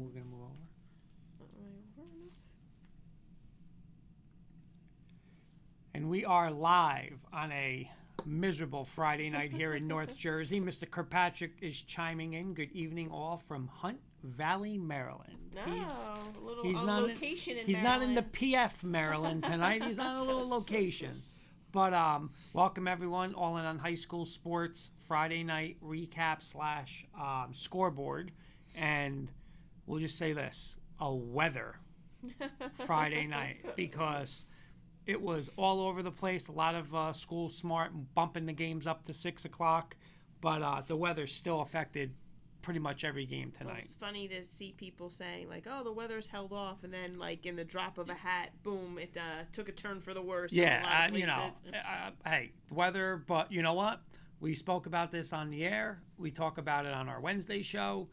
we're going to move over. And we are live on a miserable Friday night here in North Jersey. Mr. Kirkpatrick is chiming in. Good evening, all from Hunt Valley, Maryland. He's not location in He's Maryland. not in the PF, Maryland tonight. He's on a little location. But welcome everyone, all in on high school sports Friday night recap / scoreboard, and we'll just say this: a weather Friday night, because it was all over the place. A lot of school smart bumping the games up to 6 o'clock, but the weather still affected pretty much every game tonight. Well, it's funny to see people saying like, "Oh, the weather's held off," and then like in the drop of a hat, boom, it took a turn for the worse. Yeah, hey, the weather. But you know what? We spoke about this on the air. We talk about it on our Wednesday show.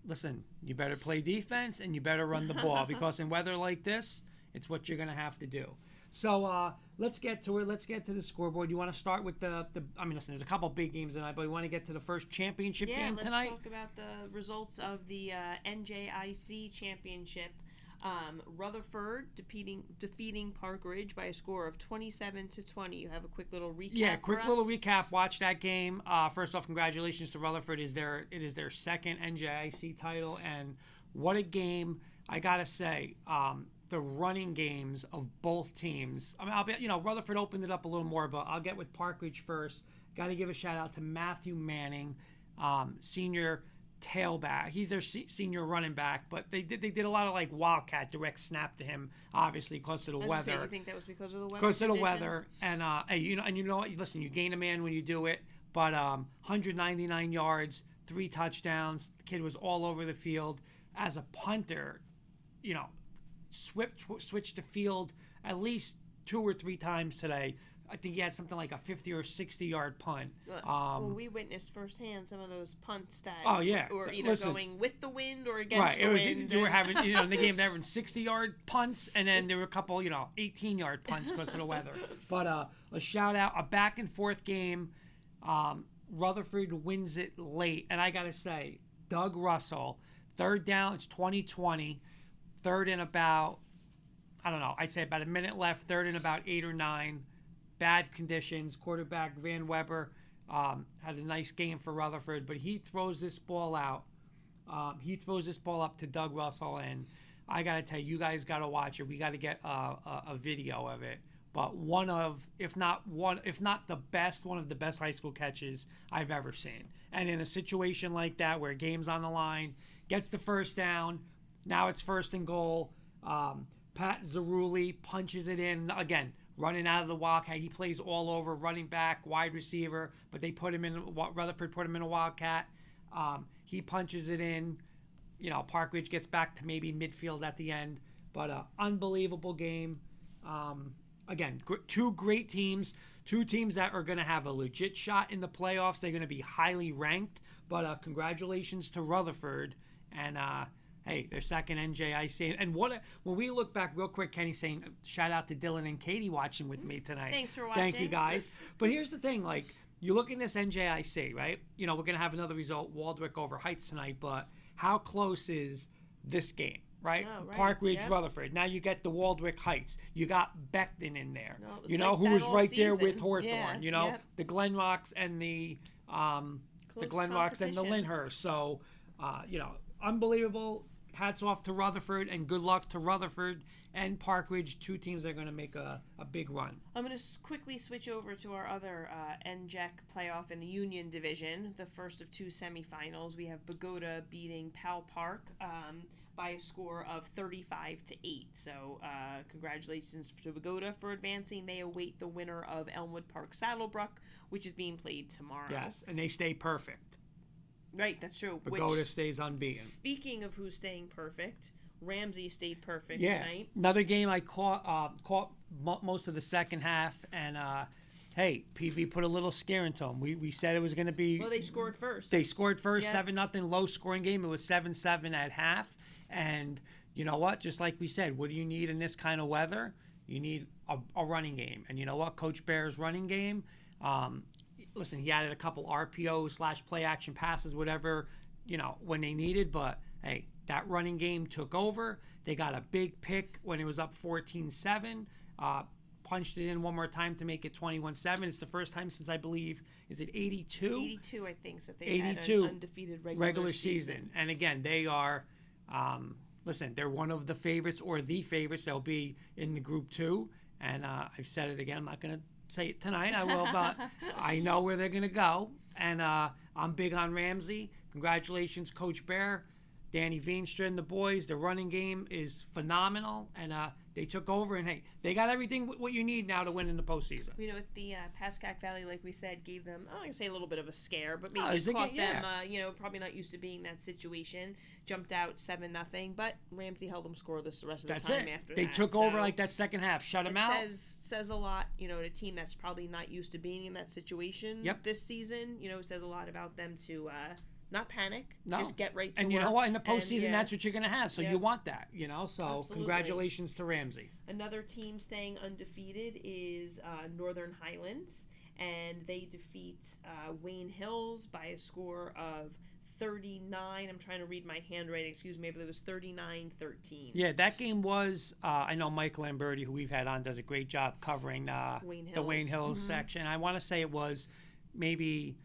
Listen, you better play defense and you better run the ball, because in weather like this, it's what you're going to have to do. So let's get to it. Let's get to the scoreboard. You want to start with the I mean, listen, there's a couple big games tonight, but we want to get to the first championship game tonight. Yeah, let's talk about the results of the NJIC championship. Rutherford defeating Park Ridge by a score of 27-20. You have a quick little recap. Yeah, little recap. Watch that game. First off, congratulations to Rutherford. It is their second NJIC title, and what a game! I gotta say, the running games of both teams. I mean, I'll be, Rutherford opened it up a little more, but I'll get with Park Ridge first. Got to give a shout out to Matthew Manning, senior tailback. He's their senior running back, but they did a lot of like wildcat direct snap to him, obviously because of the weather. You think that was because of the weather? Because of the weather, and you know what? Listen, you gain a man when you do it. But 199 yards, 3 touchdowns. The kid was all over the field. As a punter, switched the field at least 2 or 3 times today. I think he had something like a 50 or 60 yard punt. Well, we witnessed firsthand some of those punts that were either going with the wind or against the wind. They were having, in the game, they were having 60-yard punts, and then there were a couple, 18-yard punts because of the weather. But a shout out, a back and forth game. Rutherford wins it late, and I gotta say, Doug Russell, third down, it's 2020, third and about, I'd say about a minute left, third and about 8 or 9. Bad conditions. Quarterback Van Weber had a nice game for Rutherford, but he throws this ball out. He throws this ball up to Doug Russell, and I got to tell you, you guys got to watch it. We got to get a video of it. But one of the best high school catches I've ever seen. And in a situation like that where game's on the line, gets the first down, now it's 1st and goal. Pat Zaruli punches it in again. Running out of the wildcat, he plays all over, running back, wide receiver, but Rutherford put him in a wildcat. He punches it in. Park Ridge gets back to maybe midfield at the end, but unbelievable game. Again, 2 great teams, 2 teams that are going to have a legit shot in the playoffs. They're going to be highly ranked, but congratulations to Rutherford, and hey, their second NJIC. And when we look back real quick, Kenny's saying, shout out to Dylan and Katie watching with me tonight. Thanks for watching. Thank you, guys. But here's the thing, you look in this NJIC, right? We're going to have another result, Waldwick over Heights tonight, but how close is this game, right? Oh, right. Park Ridge, Rutherford. Now you get the Waldwick Heights. You got Beckton in there. Who was right season. there with Hawthorne, the Glen Rocks and the Lyndhurst. So, unbelievable. Hats off to Rutherford, and good luck to Rutherford and Park Ridge, 2 teams that are going to make a big run. I'm going to quickly switch over to our other NJEC playoff in the Union Division, the first of 2 semifinals. We have Bogota beating Powell Park by a score of 35-8. So congratulations to Bogota for advancing. They await the winner of Elmwood Park Saddlebrook, which is being played tomorrow. Yes, and they stay perfect. Right, that's true. Bogota stays unbeaten. Speaking of who's staying perfect, Ramsey stayed perfect tonight. Another game I caught most of the second half, and hey, PV put a little scare into them. We said it was going to be. Well, they scored first. They scored first, 7-0, low scoring game. It was 7-7 at half, and you know what? Just like we said, what do you need in this kind of weather? You need a running game, and you know what? Coach Bear's running game. Listen, he added a couple RPOs / play action passes, whatever, when they needed. But hey, that running game took over. They got a big pick when it was up 14-7. Punched it in one more time to make it 21-7. It's the first time since, I believe, is it 82? 82, I think, so they 82 had an undefeated regular season. And again, they are, listen, they're one of the favorites or the favorites. They'll be in the Group 2. And I've said it again. I'm not going to say it tonight. I will, but I know where they're going to go. And I'm big on Ramsey. Congratulations, Coach Bear, Danny Veenstra and the boys. The running game is phenomenal. And they took over. And, hey, they got everything what you need now to win in the postseason. You know, at the Pascack Valley, like we said, gave them, I'm not going to say a little bit of a scare, but maybe it caught them, probably not used to being in that situation. Jumped out 7-0, but Ramsey held them scoreless the rest of the time after that. They took over like that second half, shut them out. Says a lot, to a team that's probably not used to being in that situation this season. It says a lot about them to not panic, just get right to work. And you know what? In the postseason, that's what you're going to have. So you want that, So Absolutely. Congratulations to Ramsey. Another team staying undefeated is Northern Highlands, and they defeat Wayne Hills by a score of 39. I'm trying to read my handwriting. Excuse me, but it was 39-13. Yeah, that game was. I know Mike Lamberti, who we've had on, does a great job covering the Wayne Hills section. I want to say it was maybe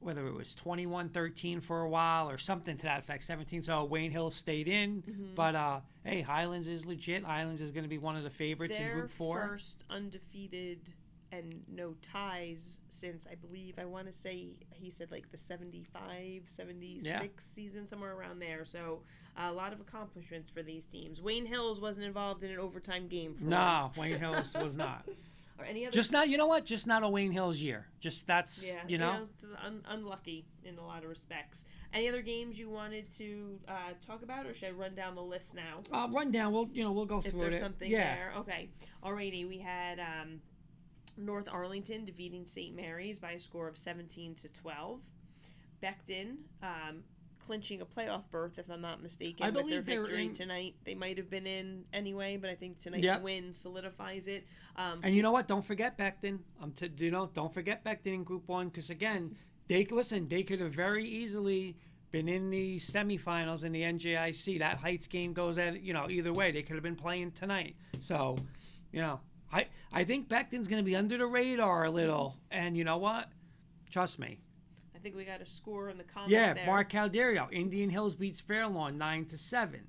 whether it was 21-13 for a while or something to that effect, 17. So Wayne Hills stayed in, but hey, Highlands is legit. Highlands is going to be one of the favorites in Group 4. Their first undefeated and no ties since, I want to say, he said like the 75, 76 season, somewhere around there. So a lot of accomplishments for these teams. Wayne Hills wasn't involved in an overtime game for once. No, Wayne Hills was not. Or any other just not, you know what? Just not a Wayne Hills year. Just that's, unlucky in a lot of respects. Any other games you wanted to talk about, or should I run down the list now? Run down. We'll go through it. If there's something there. Okay. Alrighty. We had North Arlington defeating St. Mary's by a score of 17-12. Beckton clinching a playoff berth, if I'm not mistaken. I believe with their victory tonight. They might have been in anyway, but I think tonight's win solidifies it. And you know what? Don't forget Beckton. Don't forget Beckton in Group 1, because again, they could have very easily been in the semifinals in the NJIC. That Heights game goes at either way. They could have been playing tonight. So, I think Beckton's going to be under the radar a little. And you know what? Trust me. I think we got a score in the comments there. Mark Calderio. Indian Hills beats Fairlawn 9-7.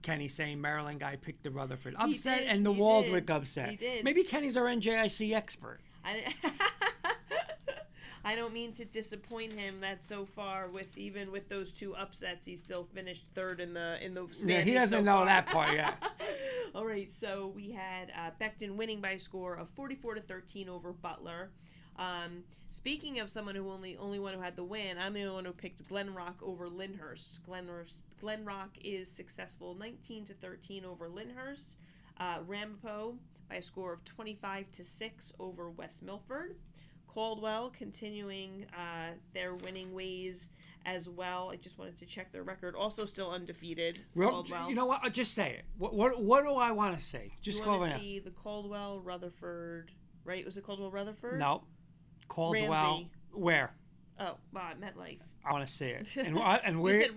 Kenny saying Maryland guy picked the Rutherford upset and the Waldwick upset. He did. Maybe Kenny's our NJIC expert. I don't mean to disappoint him that so far even with those two upsets, he's still finished third in the standings. Yeah, he doesn't know that part yet. All right, so we had Beckton winning by a score of 44-13 over Butler. Speaking of someone who only one who had the win, I'm the only one who picked Glen Rock over Lyndhurst. Glen Rock is successful 19-13 over Lyndhurst. Ramapo by a score of 25-6 over West Milford. Caldwell continuing their winning ways as well. I just wanted to check their record. Also still undefeated. You know what? I'll just say it. What do I want to say? Just go over there. See the Caldwell Rutherford, right? Was it Caldwell Rutherford? No. Caldwell. Ramsey. Where? Oh, MetLife. I want to see it. And we're in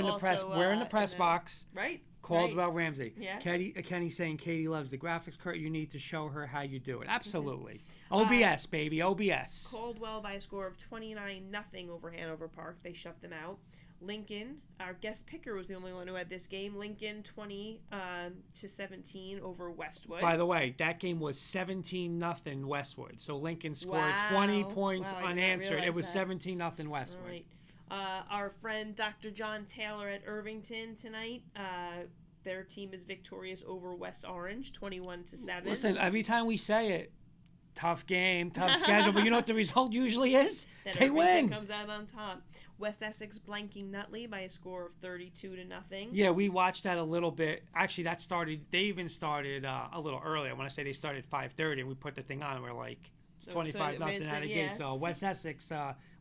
the press. We're in the press box. Right. Caldwell Ramsey. Yeah. Kenny saying Katie loves the graphics. Kurt, you need to show her how you do it. Absolutely. OBS, baby. OBS. Caldwell by a score of 29-0 over Hanover Park. They shut them out. Lincoln, our guest picker was the only one who had this game. Lincoln 20-17 over Westwood. By the way, that game was 17-0 Westwood. So Lincoln scored 20 points unanswered. It was 17-0 Westwood. All right. Our friend Dr. John Taylor at Irvington tonight. Their team is victorious over West Orange, 21-7. Listen, every time we say it, tough game, tough schedule, but you know what the result usually is? They win. Comes out on top. West Essex blanking Nutley by a score of 32-0. Yeah, we watched that a little bit. Actually, they even started a little early. I want to say they started 5:30, and we put the thing on, and we're like 25-0 out of gate. So West Essex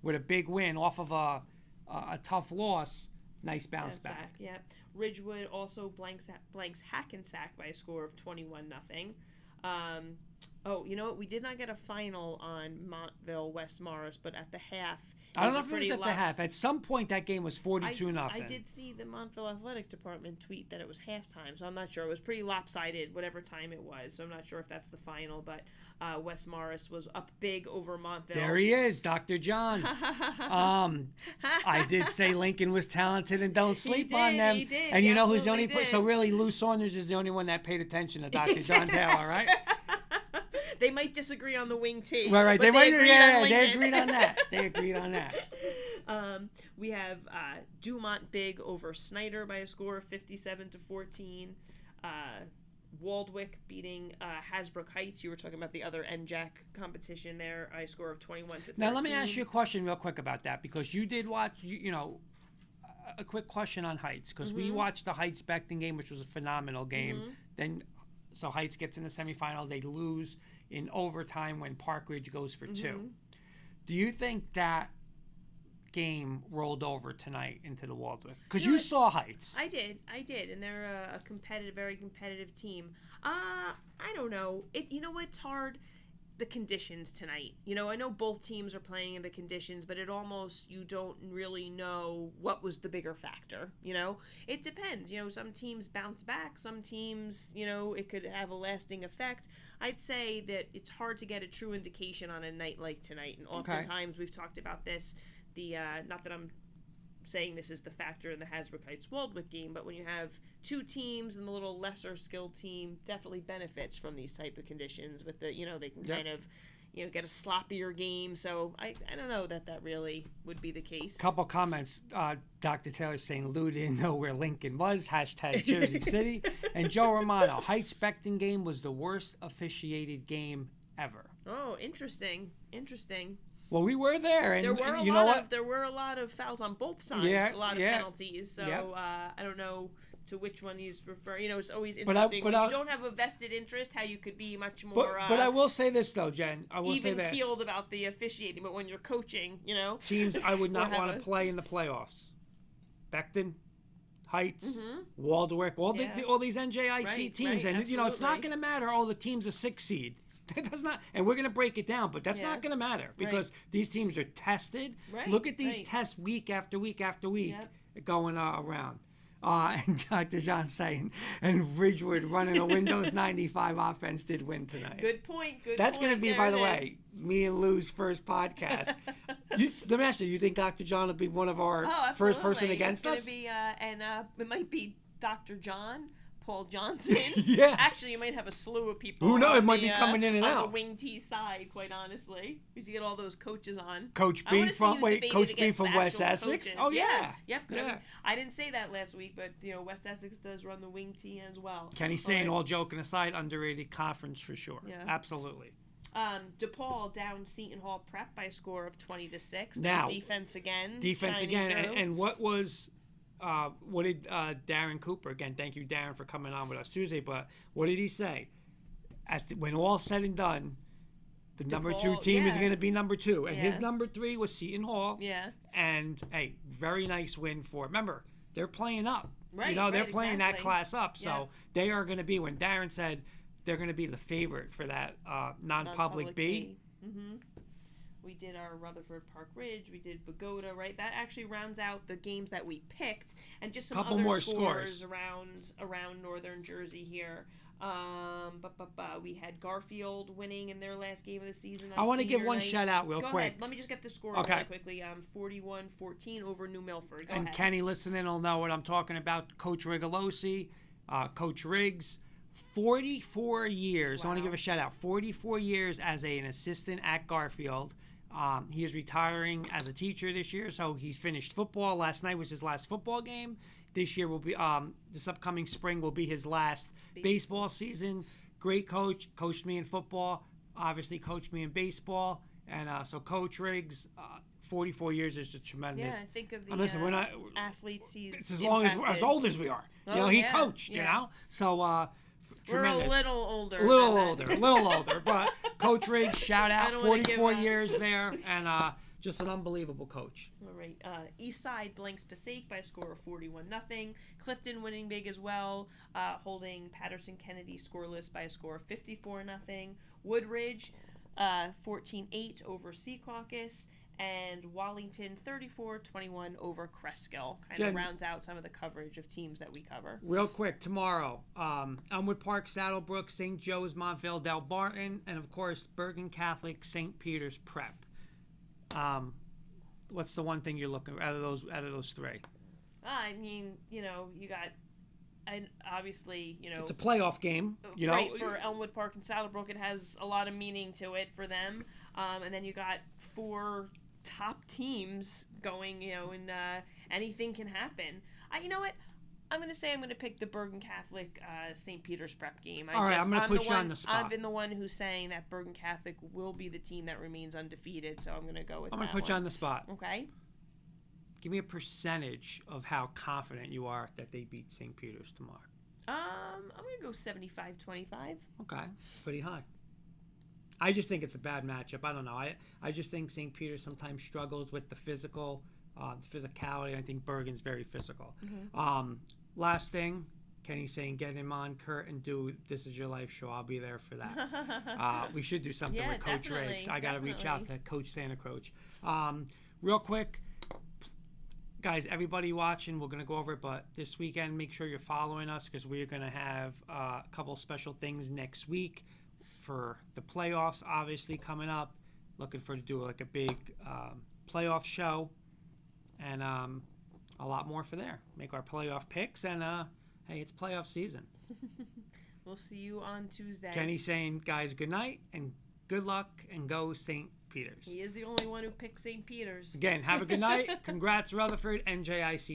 with a big win off of a tough loss. Nice bounce back. Yeah. Ridgewood also blanks Hackensack by a score of 21-0. Oh, you know what? We did not get a final on Montville West Morris, but at the half, I don't know if it was at the half. At some point, that game was 42-0. I did see the Montville Athletic Department tweet that it was halftime, so I'm not sure. It was pretty lopsided, whatever time it was. So I'm not sure if that's the final, but West Morris was up big over Montville. There he is, Dr. John. I did say Lincoln was talented and don't sleep on them. He did. And He you know who's the only absolutely did. So really, Lou Saunders is the only one that paid attention to Dr. John Taylor, right? They might disagree on the wing tee. Right. But they agreed on they Lincoln. agreed on that. They agreed on that. We have Dumont big over Snyder by a score of 57-14. Waldwick beating Hasbrook Heights. You were talking about the other NJAC competition there. A score of 21-13. Now let me ask you a question real quick about that, because you did watch. You know, a quick question on Heights, because we watched the Heights Beckton game, which was a phenomenal game. Then, so Heights gets in the semifinal. They lose in overtime when Park Ridge goes for 2. Do you think that game rolled over tonight into the Waldwick? Because you saw Heights. I did, and they're a competitive, very competitive team. I don't know. You know what's hard? The conditions tonight. You know, I know both teams are playing in the conditions, but it almost, you don't really know what was the bigger factor. You know, it depends. You know, some teams bounce back. Some teams, you know, it could have a lasting effect. I'd say that it's hard to get a true indication on a night like tonight, and oftentimes we've talked about this. The not that I'm saying this is the factor in the Hasbrook Heights Waldwick game, but when you have two teams and the little lesser skilled team definitely benefits from these type of conditions with the, you know, they can kind of, you know, get a sloppier game. So I don't know that really would be the case. Couple comments. Dr. Taylor saying Lou didn't know where Lincoln was. # Jersey City. And Joe Romano, Heights Beckton game was the worst officiated game ever. Oh, interesting. Well, we were there, and there were a lot of fouls on both sides, a lot of penalties. So I don't know to which one he's referring. You know, it's always interesting when you don't have a vested interest, how you could be much more. But I will say this though, Jen. I will say this. Even keeled about the officiating, but when you're coaching, you know, teams I would not want to play in the playoffs. Beckton, Heights, Waldwick, all these NJIC teams, and you know it's not going to matter. Oh, the team's a 6 seed. That's not, and we're going to break it down, but that's not going to matter because these teams are tested. Look at these tests week after week after week going around. And Dr. John saying, and Ridgewood running a Windows 95 offense did win tonight. Good point. That's going to be, by the way, me and Lou's first podcast. Let me ask you think Dr. John will be one of our first person against us? It's going to be, it might be Dr. John. Paul Johnson. Actually, you might have a slew of people. Who knows? It might be coming in and out. On the wing T side, quite honestly. Because you get all those coaches on. Coach B from West Essex. Coaches. Oh, yeah. Yep. I didn't say that last week, but, you know, West Essex does run the wing T as well. Kenny saying, all joking aside, underrated conference for sure. Yeah. Absolutely. DePaul down Seton Hall Prep by a score of 20-6. Now, defense again. And what did Darren Cooper, again, thank you, Darren, for coming on with us Tuesday, but what did he say? When all's said and done, the number 2 team is going to be number 2. And his number 3 was Seton Hall. Yeah. And, hey, very nice win for, remember, they're playing up. Right. You know, they're playing that class up. So they are going to be, when Darren said they're going to be the favorite for that non-public B. Mm-hmm. We did our Rutherford Park Ridge. We did Bogota, right? That actually rounds out the games that we picked, and just some couple other more scores around northern Jersey here. We had Garfield winning in their last game of the season. I want to give one shout out real quick. Go ahead. Let me just get the score really quickly. 41-14 over New Milford. Go ahead. Kenny listening will know what I'm talking about. Coach Rigolosi, Coach Riggs. 44 years. Wow. I want to give a shout out. 44 years as an assistant at Garfield. He is retiring as a teacher this year, so he's finished football. Last night was his last football game. This year will be this upcoming spring will be his last baseball season. Great coach, coached me in football, obviously coached me in baseball, and so Coach Riggs, 44 years is just tremendous. Yeah, think of the we're not athletes he's it's as long impacted. as old as we are. You know, he coached. You know, so. Tremendous. We're a little older. But Coach Riggs, shout out, 44 years there, and just an unbelievable coach. All right. Eastside blanks Passaic by a score of 41-0. Clifton winning big as well, holding Patterson Kennedy scoreless by a score of 54-0. Woodridge 14-8 over Secaucus. And Wallington 34-21 over Cresskill. Kind of rounds out some of the coverage of teams that we cover. Real quick, tomorrow, Elmwood Park, Saddlebrook, St. Joe's, Montvale, Delbarton, and of course, Bergen Catholic, St. Peter's Prep. What's the one thing you're looking out of those three? I mean, you got, and obviously, it's a playoff game. Right, for Elmwood Park and Saddlebrook, it has a lot of meaning to it for them. And then you got 4 top teams going, and anything can happen. You know what? I'm going to pick the Bergen Catholic St. Peter's Prep game. All right, I'm going to put you on the spot. I've been the one who's saying that Bergen Catholic will be the team that remains undefeated, so I'm going to go with that. I'm going to put you on the spot. Okay. Give me a percentage of how confident you are that they beat St. Peter's tomorrow. I'm going to go 75-25. Okay, pretty high. I just think it's a bad matchup. I don't know. I just think St. Peter's sometimes struggles with the physicality. I think Bergen's very physical. Mm-hmm. Last thing, Kenny's saying get him on, Kurt, and do This Is Your Life show. I'll be there for that. We should do something with Coach Riggs. I got to reach out to Coach Santa Croce. Real quick, guys, everybody watching, we're going to go over it, but this weekend, make sure you're following us because we're going to have a couple special things next week for the playoffs, obviously, coming up. Looking for to do like a big playoff show and a lot more for there. Make our playoff picks, and hey, it's playoff season. We'll see you on Tuesday. Kenny's saying, guys, good night and good luck, and go St. Peter's. He is the only one who picked St. Peter's. Again, have a good night. Congrats, Rutherford, NJIC.